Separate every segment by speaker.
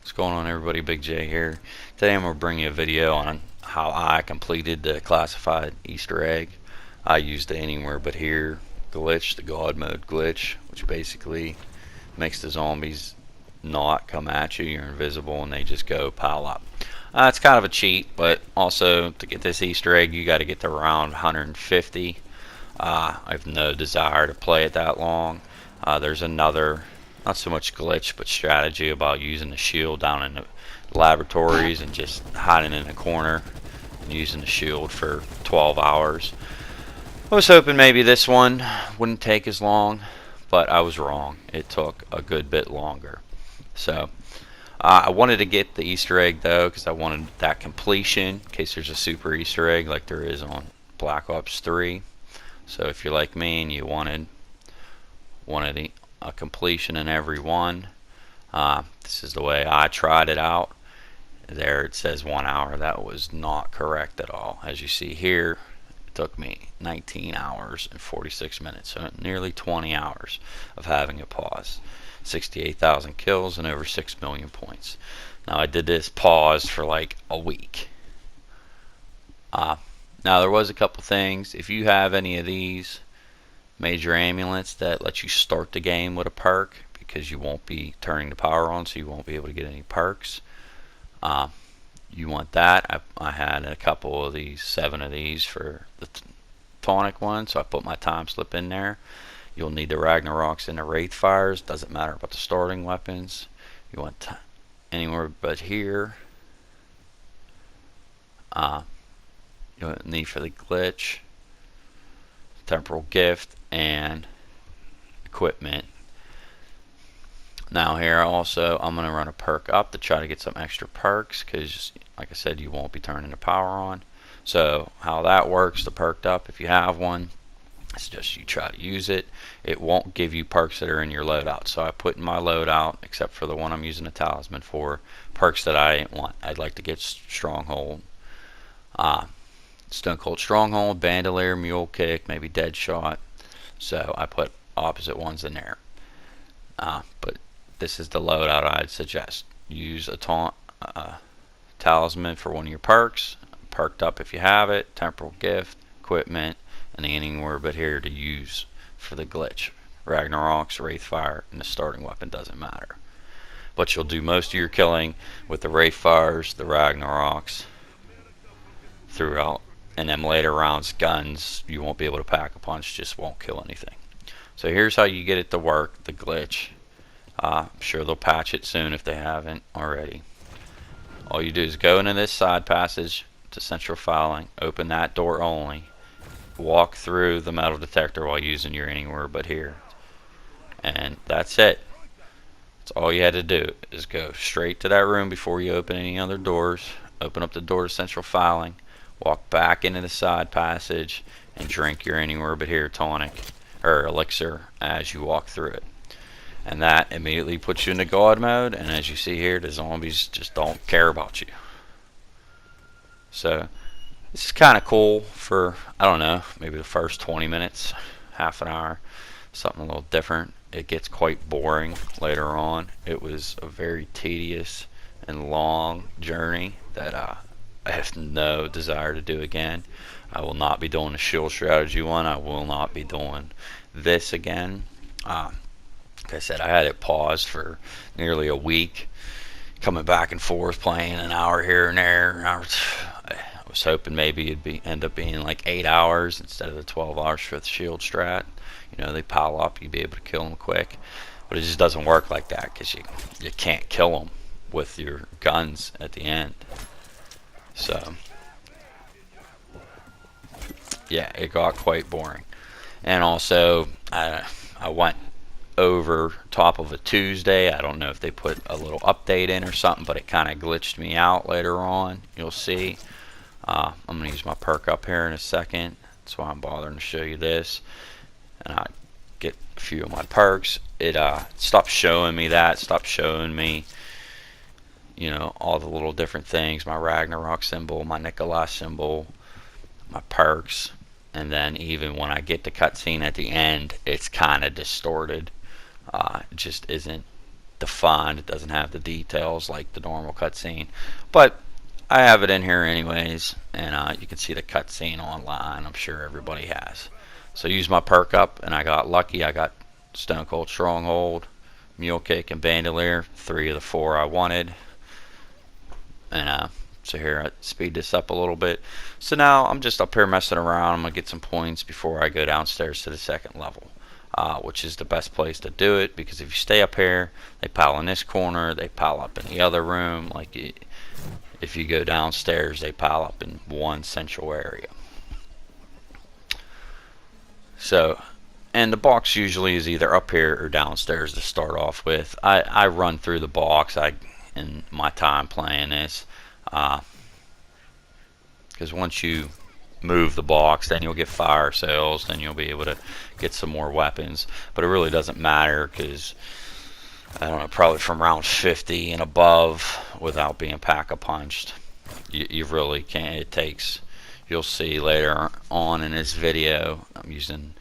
Speaker 1: What's going on, everybody? Big J here. Today I'm going to bring you a video on how I completed the classified Easter egg. I used the anywhere but here glitch, the God mode glitch, which basically makes the zombies not come at you. You're invisible and they just go pile up. It's kind of a cheat, but also to get this Easter egg you got to get to around 150. I have no desire to play it that long. There's another, not so much glitch, but strategy about using the shield down in the laboratories and just hiding in the corner and using the shield for 12 hours. I was hoping maybe this one wouldn't take as long, but I was wrong. It took a good bit longer. So I wanted to get the Easter egg though, because I wanted that completion in case there's a super Easter egg like there is on Black Ops 3. So if you're like me and you wanted a completion in every one, this is the way I tried it out. There it says 1 hour. That was not correct at all. As you see here, it took me 19 hours and 46 minutes, so nearly 20 hours of having a pause. 68,000 kills and over 6 million points. Now I did this pause for like a week. Now there was a couple things. If you have any of these major amulets that let you start the game with a perk, because you won't be turning the power on, so you won't be able to get any perks, you want that. I had a couple of these, 7 of these for the tonic one, so I put my time slip in there. You'll need the Ragnaroks and the Wraith Fires. Doesn't matter about the starting weapons. You want anywhere but here. You'll need for the glitch, temporal gift, and equipment. Now here also I'm going to run a perk up to try to get some extra perks, because like I said, you won't be turning the power on. So how that works, the perked up, if you have one, it's just you try to use it. It won't give you perks that are in your loadout. So I put in my loadout, except for the one I'm using a talisman for, perks that I didn't want. I'd like to get Stronghold, Stone Cold Stronghold, Bandolier, Mule Kick, maybe Deadshot. So I put opposite ones in there. But this is the loadout I'd suggest. Use a talisman for one of your perks, perked up if you have it, temporal gift, equipment, and anywhere but here to use for the glitch. Ragnaroks, Wraith Fire, and the starting weapon doesn't matter. But you'll do most of your killing with the Wraith Fires, the Ragnaroks throughout, and then later rounds, guns, you won't be able to pack a punch, just won't kill anything. So here's how you get it to work, the glitch. I'm sure they'll patch it soon if they haven't already. All you do is go into this side passage to central filing, open that door only, walk through the metal detector while using your anywhere but here, and that's it. That's all you had to do, is go straight to that room before you open any other doors. Open up the door to central filing, walk back into the side passage, and drink your anywhere but here tonic or elixir as you walk through it. And that immediately puts you into God mode, and as you see here, the zombies just don't care about you. So this is kind of cool for, I don't know, maybe the first 20 minutes, half an hour, something a little different. It gets quite boring later on. It was a very tedious and long journey that I have no desire to do again. I will not be doing the shield strategy one. I will not be doing this again. Like I said, I had it paused for nearly a week, coming back and forth, playing an hour here and there. I was hoping maybe it'd end up being like 8 hours instead of the 12 hours for the shield strat. You know, they pile up, you'd be able to kill them quick. But it just doesn't work like that, because you can't kill them with your guns at the end. So yeah, it got quite boring. And also I went over top of a Tuesday. I don't know if they put a little update in or something, but it kind of glitched me out later on. You'll see. I'm going to use my perk up here in a second. That's why I'm bothering to show you this. And I get a few of my perks. It stopped showing me that. Stopped showing me, you know, all the little different things. My Ragnarok symbol, my Nikolai symbol, my perks. And then even when I get the cutscene at the end, it's kind of distorted. It just isn't defined. It doesn't have the details like the normal cutscene, but I have it in here anyways, and you can see the cutscene online. I'm sure everybody has. So use my perk up, and I got lucky. I got Stone Cold Stronghold, Mule Kick, and Bandolier, 3 of the 4 I wanted. And so here, I speed this up a little bit. So now I'm just up here messing around. I'm gonna get some points before I go downstairs to the second level, which is the best place to do it, because if you stay up here, they pile in this corner, they pile up in the other room. Like if you go downstairs, they pile up in one central area. So, and the box usually is either up here or downstairs to start off with. I run through the box in my time playing this, because once you move the box, then you'll get fire sales, then you'll be able to get some more weapons. But it really doesn't matter, because I don't know, probably from round 50 and above, without being pack-a-punched, you really can't. It takes, you'll see later on in this video, I'm using,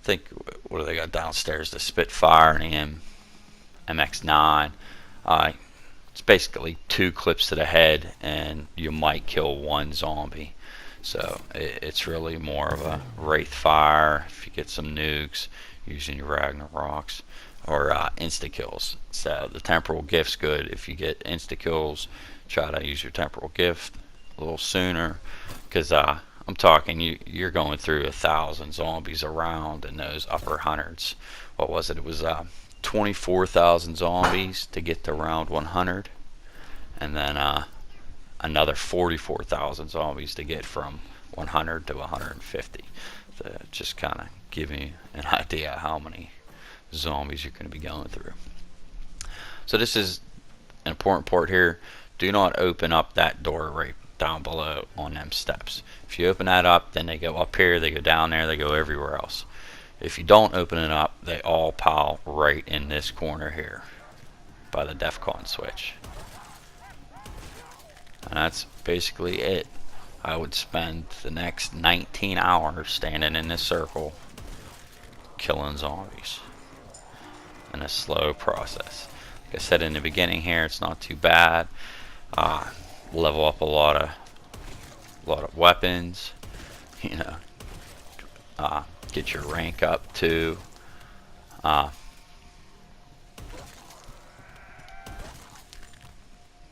Speaker 1: I think, what do they got downstairs, the Spitfire and the MX9. It's basically 2 clips to the head, and you might kill 1 zombie. So it's really more of a Wraith Fire if you get some nukes using your Ragnaroks, or insta kills. So the temporal gift's good. If you get insta kills, try to use your temporal gift a little sooner, because I'm talking, you're going through 1,000 zombies around in those upper hundreds. What was it? It was 24,000 zombies to get to round 100, and then another 44,000 zombies to get from 100 to 150. To just kind of give you an idea how many zombies you're going to be going through. So this is an important part here. Do not open up that door right down below on them steps. If you open that up, then they go up here, they go down there, they go everywhere else. If you don't open it up, they all pile right in this corner here by the DEFCON switch. And that's basically it. I would spend the next 19 hours standing in this circle killing zombies in a slow process. Like I said in the beginning here, it's not too bad. Level up a lot of weapons, you know, get your rank up too.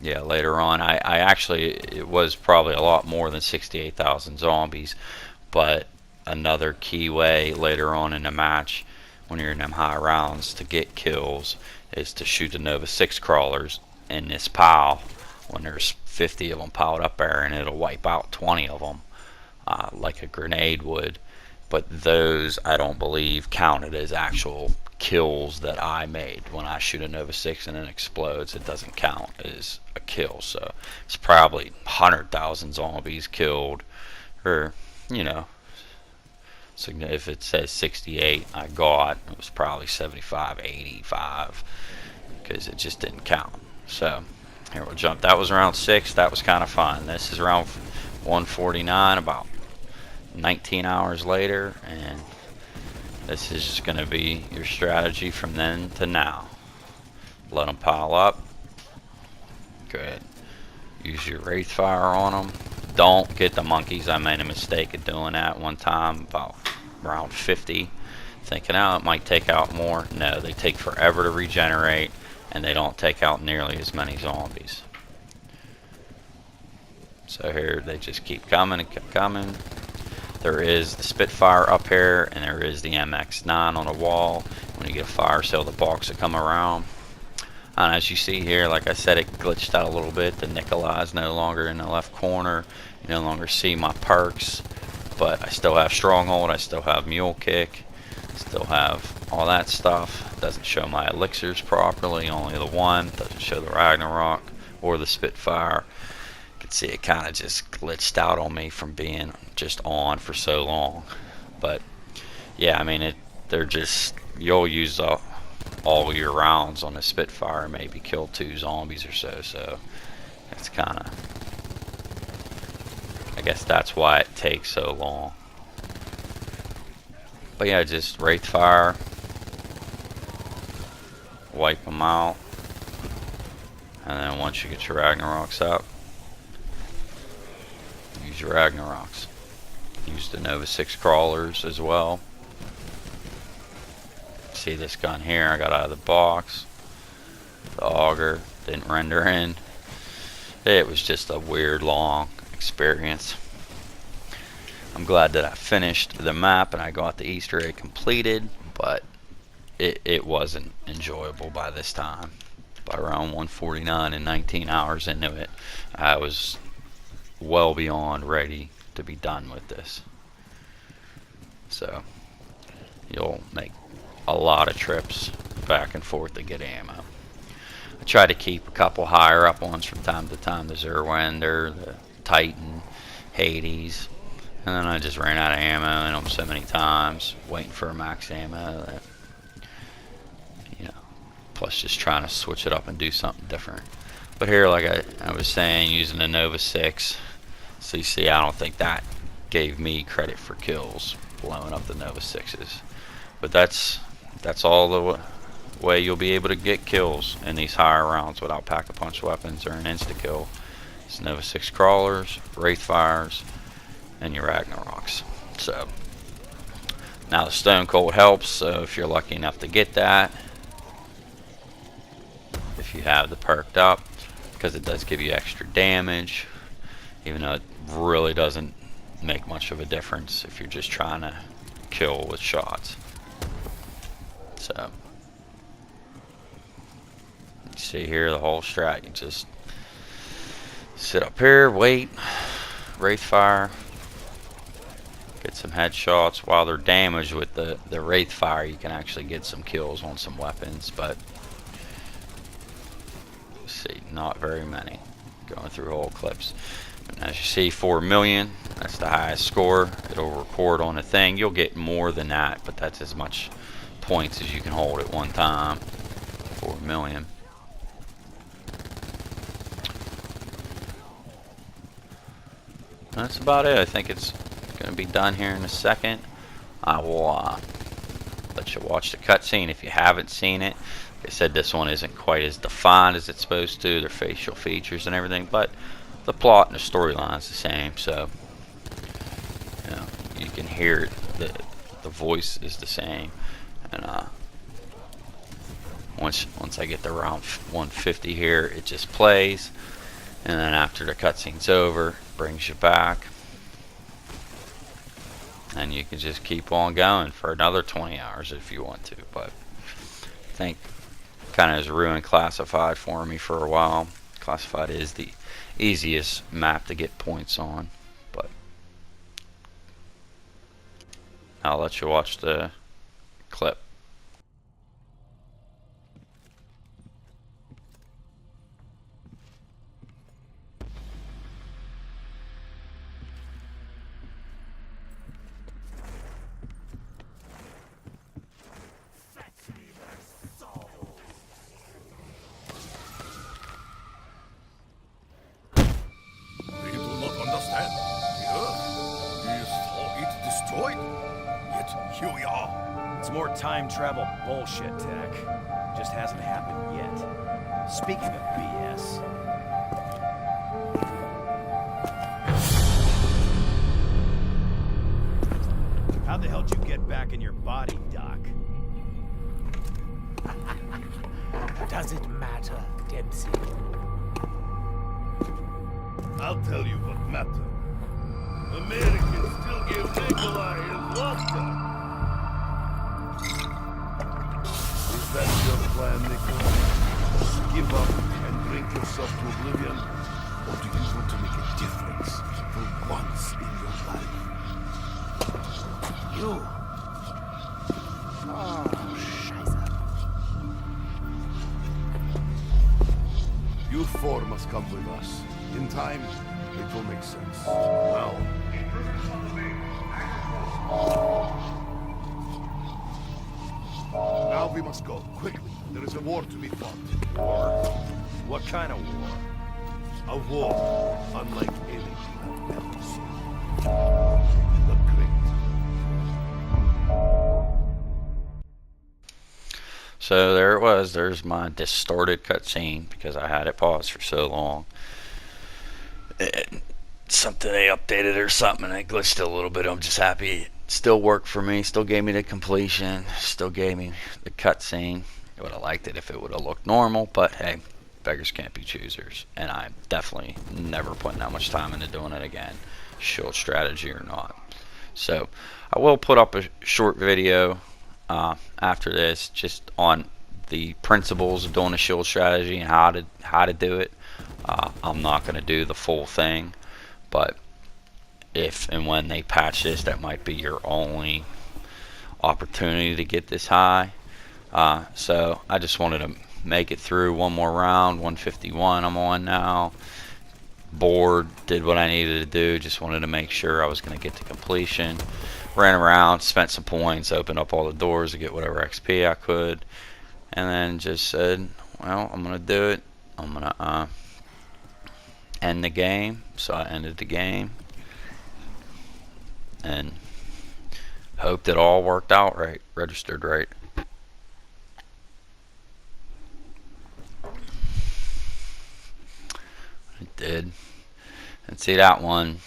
Speaker 1: Yeah, later on, I actually, it was probably a lot more than 68,000 zombies, but another key way later on in the match, when you're in them high rounds, to get kills is to shoot the Nova 6 crawlers in this pile when there's 50 of them piled up there, and it'll wipe out 20 of them like a grenade would. But those, I don't believe, counted as actual kills that I made. When I shoot a Nova 6 and it explodes, it doesn't count as a kill. So it's probably 100,000 zombies killed, or, you know, so if it says 68 I got, it was probably 75, 85, because it just didn't count. So here we'll jump. That was round 6. That was kind of fun. This is round 149, about 19 hours later, and this is just going to be your strategy from then to now. Let them pile up. Good. Use your Wraith Fire on them. Don't get the monkeys. I made a mistake of doing that one time, about round 50, thinking, oh, it might take out more. No, they take forever to regenerate, and they don't take out nearly as many zombies. So here they just keep coming and keep coming. There is the Spitfire up here, and there is the MX9 on the wall. When you get a fire sale, the box will come around. And as you see here, like I said, it glitched out a little bit. The Nikolai's no longer in the left corner. You no longer see my perks, but I still have Stronghold. I still have Mule Kick. Still have all that stuff. Doesn't show my elixirs properly, only the one. Doesn't show the Ragnarok or the Spitfire. You can see it kind of just glitched out on me from being just on for so long. But yeah, I mean, they're just, you'll use all your rounds on a Spitfire, maybe kill 2 zombies or so. So it's kind of, I guess that's why it takes so long. But yeah, just Wraith Fire, wipe them out. And then once you get your Ragnaroks up, use your Ragnaroks. Use the Nova 6 crawlers as well. See this gun here, I got out of the box. The auger didn't render in. It was just a weird long experience. I'm glad that I finished the map and I got the Easter egg completed, but it wasn't enjoyable by this time. By around 1:49 and 19 hours into it, I was well beyond ready to be done with this. So you'll make a lot of trips back and forth to get ammo. I try to keep a couple higher up ones from time to time, the Zerwender, the Titan, Hades, and then I just ran out of ammo in them so many times, waiting for a max ammo that, you know, plus just trying to switch it up and do something different. But here, like I was saying, using the Nova 6, so you see, I don't think that gave me credit for kills, blowing up the Nova 6s. But that's all the way you'll be able to get kills in these higher rounds without pack-a-punch weapons or an insta-kill. It's Nova 6 crawlers, Wraithfires, and your Ragnaroks. So now the Stone Cold helps, so if you're lucky enough to get that, if you have the perked up, because it does give you extra damage, even though it really doesn't make much of a difference if you're just trying to kill with shots. So you see here the whole strat, you just sit up here, wait, Wraithfire, get some headshots. While they're damaged with the Wraithfire, you can actually get some kills on some weapons, but see, not very many. Going through whole clips. And as you see, 4 million, that's the highest score. It'll record on the thing. You'll get more than that, but that's as much points as you can hold at one time. 4 million. That's about it. I think it's going to be done here in a second. I will let you watch the cutscene if you haven't seen it. Like I said, this one isn't quite as defined as it's supposed to, their facial features and everything, but the plot and the storyline is the same, so you know, you can hear it, the voice is the same. And once I get to around 150 here, it just plays, and then after the cutscene's over, it brings you back, and you can just keep on going for another 20 hours if you want to. But I think kind of has ruined Classified for me for a while. Classified is the easiest map to get points on, but I'll let you watch the clip.
Speaker 2: It's more time travel bullshit, Tech. Just hasn't happened yet. Speaking of BS. How the hell did you get back in your body, Doc?
Speaker 3: Does it matter, Dempsey?
Speaker 4: I'll tell you what matters. Americans still give Nikolai his vodka. Is that your plan, Nikolai? Give up and drink yourself to oblivion? Or do you want to make a difference for once in your life?
Speaker 3: You. Oh, Scheiße.
Speaker 4: You four must come with us. In time, it will make sense. Now. Now we must go, quickly. There is a war to be fought.
Speaker 2: War? What kind of war?
Speaker 4: A war unlike any you have ever seen. The Great.
Speaker 1: So there it was. There's my distorted cutscene because I had it paused for so long. Something they updated or something, and it glitched a little bit. I'm just happy it still worked for me. Still gave me the completion. Still gave me the cutscene. I would have liked it if it would have looked normal, but hey, beggars can't be choosers. And I'm definitely never putting that much time into doing it again, shield strategy or not. So I will put up a short video after this, just on the principles of doing a shield strategy and how to do it. I'm not going to do the full thing, but if and when they patch this, that might be your only opportunity to get this high. So I just wanted to make it through one more round. 151 I'm on now. Bored, did what I needed to do. Just wanted to make sure I was going to get to completion. Ran around, spent some points, opened up all the doors to get whatever XP I could, and then just said, well, I'm going to do it. I'm going to end the game. So I ended the game and hoped it all worked out right, registered right. It did. And see that one,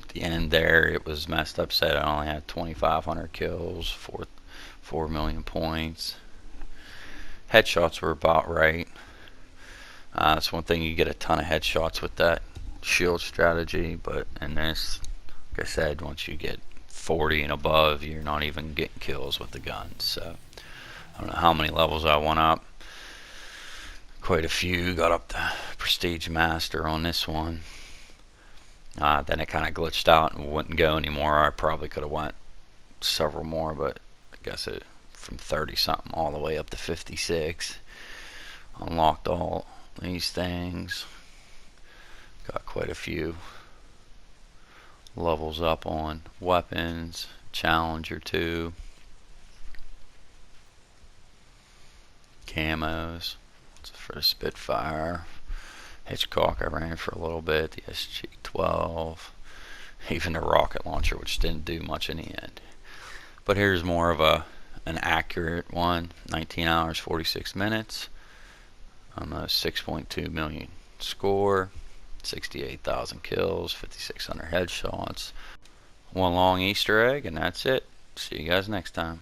Speaker 1: at the end there, it was messed up. Said I only had 2,500 kills, 4 million points. Headshots were about right. That's one thing, you get a ton of headshots with that shield strategy, but in this, like I said, once you get 40 and above, you're not even getting kills with the guns. So I don't know how many levels I went up. Quite a few. Got up to Prestige Master on this one. Then it kind of glitched out and wouldn't go anymore. I probably could have went several more, but I guess it from 30 something all the way up to 56. Unlocked all these things. Got quite a few levels up on weapons. Challenger 2. Camos. For the Spitfire. Hitchcock I ran for a little bit. The SG-12. Even the rocket launcher, which didn't do much in the end. But here's more of an accurate one. 19 hours 46 minutes. Almost 6.2 million score. 68,000 kills. 5,600 headshots. One long Easter egg, and that's it. See you guys next time.